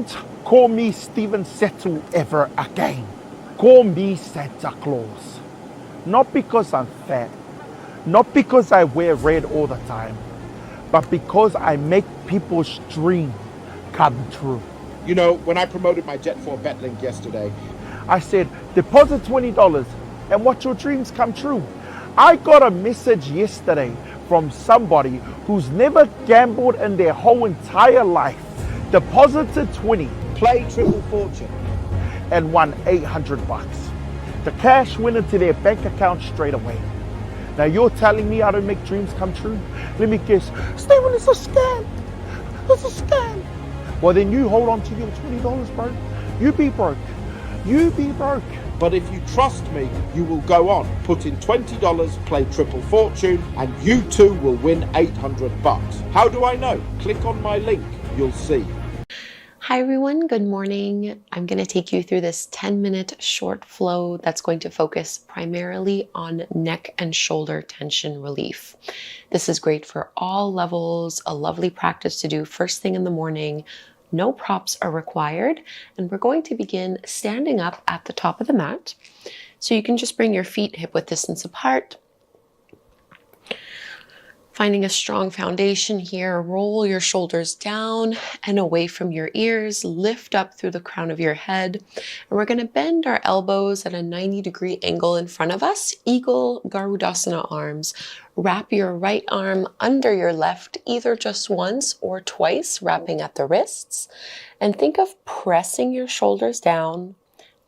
Don't call me Steven Settle ever again. Call me Santa Claus. Not because I'm fat, not because I wear red all the time, but because I make people's dream come true. You know, when I promoted my Jet4 BetLink yesterday, I said, deposit $20 and watch your dreams come true. I got a message yesterday from somebody who's never gambled in their whole entire life, deposited 20 play Triple Fortune. and won 800 bucks. The cash went into their bank account straight away. Now you're telling me I don't make dreams come true? Let me guess, Steven, it's a scam. It's a scam. Well, then you hold on to your $20, bro. You be broke. You be broke. But if you trust me, you will go on, put in $20, play Triple Fortune, and you too will win 800 bucks. How do I know? Click on my link, you'll see. Hi everyone, good morning. I'm going to take you through this 10-minute short flow that's going to focus primarily on neck and shoulder tension relief. This is great for all levels, a lovely practice to do first thing in the morning. No props are required, and we're going to begin standing up at the top of the mat. So you can just bring your feet hip width distance apart. Finding a strong foundation here, roll your shoulders down and away from your ears, lift up through the crown of your head. And we're going to bend our elbows at a 90-degree angle in front of us, Eagle Garudasana arms. Wrap your right arm under your left, either just once or twice, wrapping at the wrists. And think of pressing your shoulders down,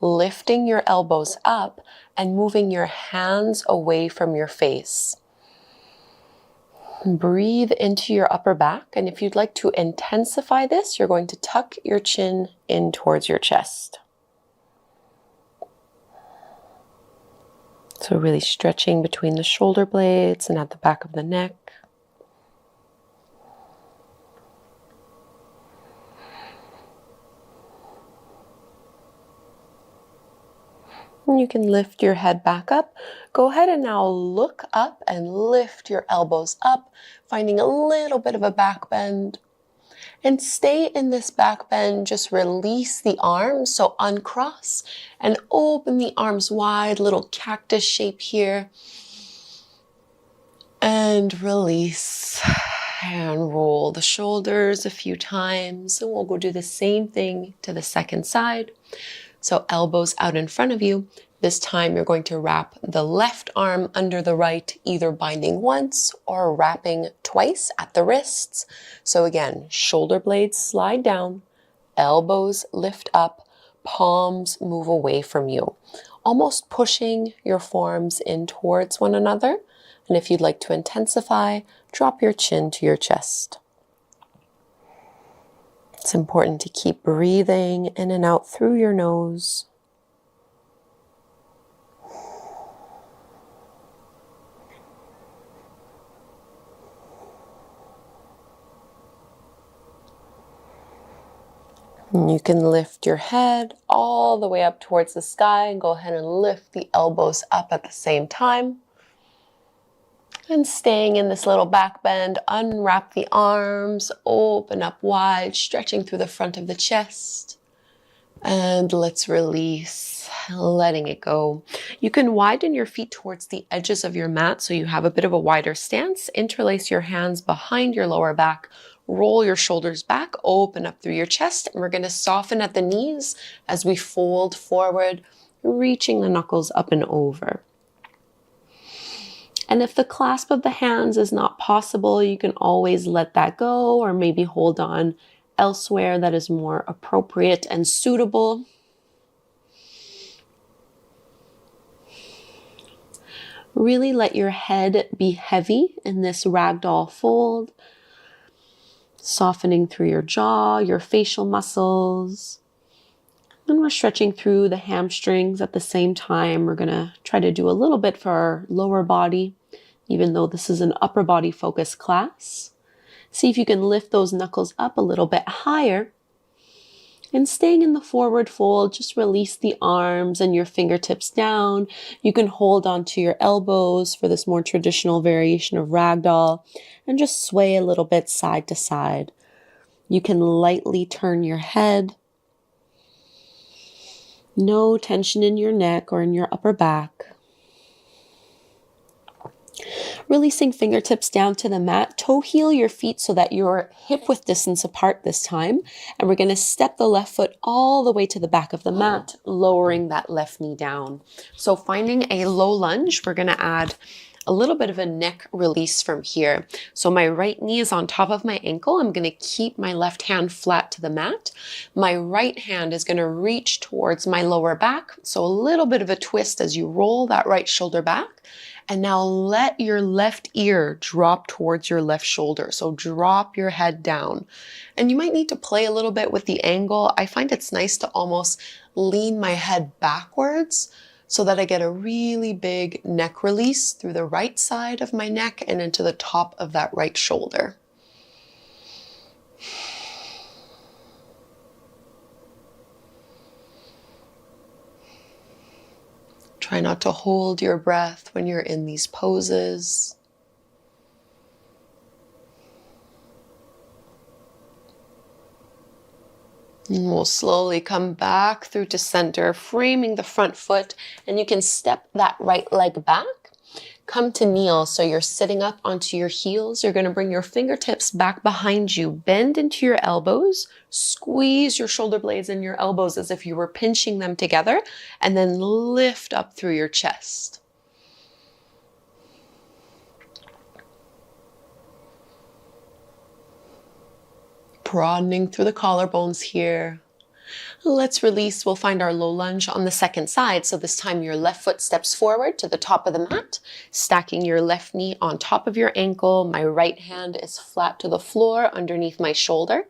lifting your elbows up, and moving your hands away from your face. Breathe into your upper back, and if you'd like to intensify this, you're going to tuck your chin in towards your chest. So really stretching between the shoulder blades and at the back of the neck. And you can lift your head back up. Go ahead and now look up and lift your elbows up, finding a little bit of a back bend. And stay in this back bend, just release the arms, so uncross and open the arms wide, little cactus shape here. And release and roll the shoulders a few times. And we'll go do the same thing to the second side. So elbows out in front of you. This time you're going to wrap the left arm under the right, either binding once or wrapping twice at the wrists. So again, shoulder blades slide down, elbows lift up, palms move away from you, almost pushing your forearms in towards one another. And if you'd like to intensify, drop your chin to your chest. It's important to keep breathing in and out through your nose. And you can lift your head all the way up towards the sky and go ahead and lift the elbows up at the same time. And staying in this little back bend, unwrap the arms, open up wide, stretching through the front of the chest. And let's release, letting it go. You can widen your feet towards the edges of your mat so you have a bit of a wider stance. Interlace your hands behind your lower back. Roll your shoulders back, open up through your chest. And we're going to soften at the knees as we fold forward, reaching the knuckles up and over. And if the clasp of the hands is not possible, you can always let that go or maybe hold on elsewhere that is more appropriate and suitable. Really let your head be heavy in this ragdoll fold, softening through your jaw, your facial muscles. And we're stretching through the hamstrings at the same time. We're going to try to do a little bit for our lower body, even though this is an upper body focused class. See if you can lift those knuckles up a little bit higher. And staying in the forward fold, just release the arms and your fingertips down. You can hold onto your elbows for this more traditional variation of ragdoll and just sway a little bit side to side. You can lightly turn your head No tension in your neck or in your upper back. Releasing fingertips down to the mat. Toe heel your feet so that you're hip width distance apart this time. And we're going to step the left foot all the way to the back of the mat, lowering that left knee down. So finding a low lunge, we're going to add a little bit of a neck release from here. So my right knee is on top of my ankle. I'm going to keep my left hand flat to the mat. My right hand is going to reach towards my lower back. So a little bit of a twist as you roll that right shoulder back. And now let your left ear drop towards your left shoulder. So drop your head down. And you might need to play a little bit with the angle. I find it's nice to almost lean my head backwards so that I get a really big neck release through the right side of my neck and into the top of that right shoulder. Try not to hold your breath when you're in these poses. And we'll slowly come back through to center, framing the front foot, and you can step that right leg back. Come to kneel, so you're sitting up onto your heels. You're going to bring your fingertips back behind you. Bend into your elbows. Squeeze your shoulder blades and your elbows as if you were pinching them together. And then lift up through your chest. Broadening through the collarbones here. Let's release. We'll find our low lunge on the second side. So this time your left foot steps forward to the top of the mat, stacking your left knee on top of your ankle. My right hand is flat to the floor underneath my shoulder.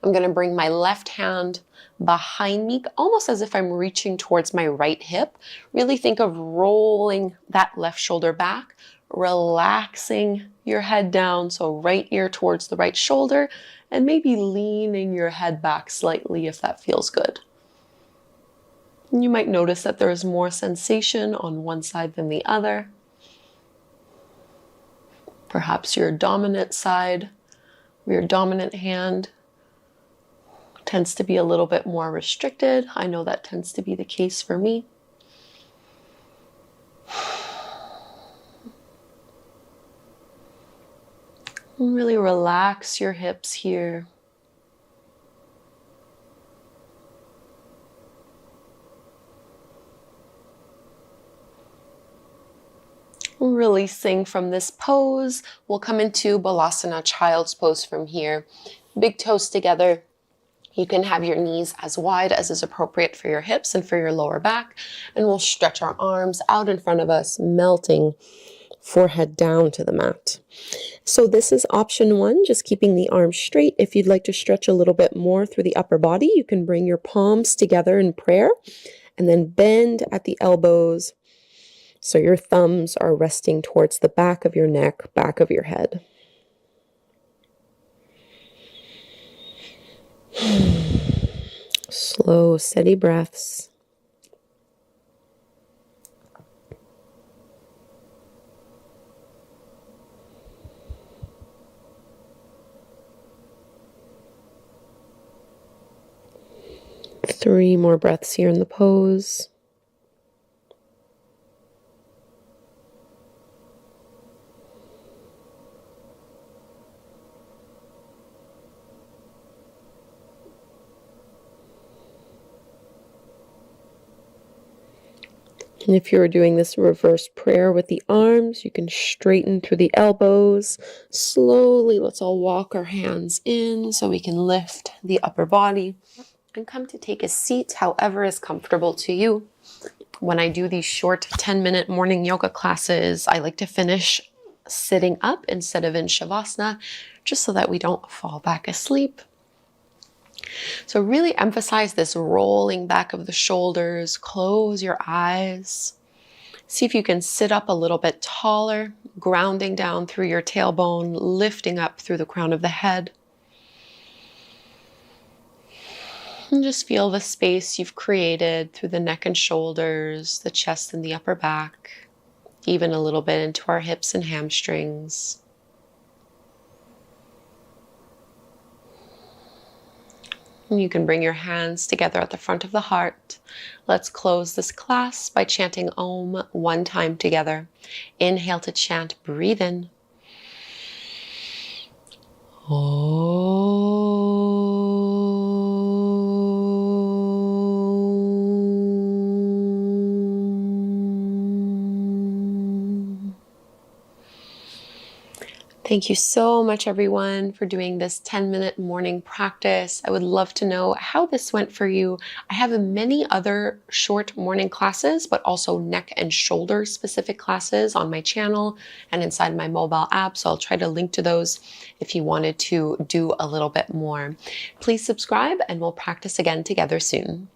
I'm going to bring my left hand behind me, almost as if I'm reaching towards my right hip. Really think of rolling that left shoulder back, relaxing your head down. So right ear towards the right shoulder, and maybe leaning your head back slightly if that feels good. And you might notice that there is more sensation on one side than the other. Perhaps your dominant side, your dominant hand tends to be a little bit more restricted. I know that tends to be the case for me. Really relax your hips here. Releasing from this pose, we'll come into Balasana, child's pose from here. Big toes together. You can have your knees as wide as is appropriate for your hips and for your lower back. And we'll stretch our arms out in front of us, melting forehead down to the mat. So this is option one, just keeping the arms straight. If you'd like to stretch a little bit more through the upper body, you can bring your palms together in prayer and then bend at the elbows so your thumbs are resting towards the back of your neck, back of your head. Slow, steady breaths. Three more breaths here in the pose. And if you're doing this reverse prayer with the arms, you can straighten through the elbows. Slowly, let's all walk our hands in so we can lift the upper body and come to take a seat however is comfortable to you. When I do these short 10-minute morning yoga classes, I like to finish sitting up instead of in Shavasana, just so that we don't fall back asleep. So really emphasize this rolling back of the shoulders, close your eyes. See if you can sit up a little bit taller, grounding down through your tailbone, lifting up through the crown of the head. And just feel the space you've created through the neck and shoulders, the chest and the upper back, even a little bit into our hips and hamstrings. And you can bring your hands together at the front of the heart. Let's close this class by chanting Om one time together. Inhale to chant, breathe in. Thank you so much, everyone, for doing this 10-minute morning practice. I would love to know how this went for you. I have many other short morning classes, but also neck and shoulder specific classes on my channel and inside my mobile app. So I'll try to link to those if you wanted to do a little bit more. Please subscribe and we'll practice again together soon.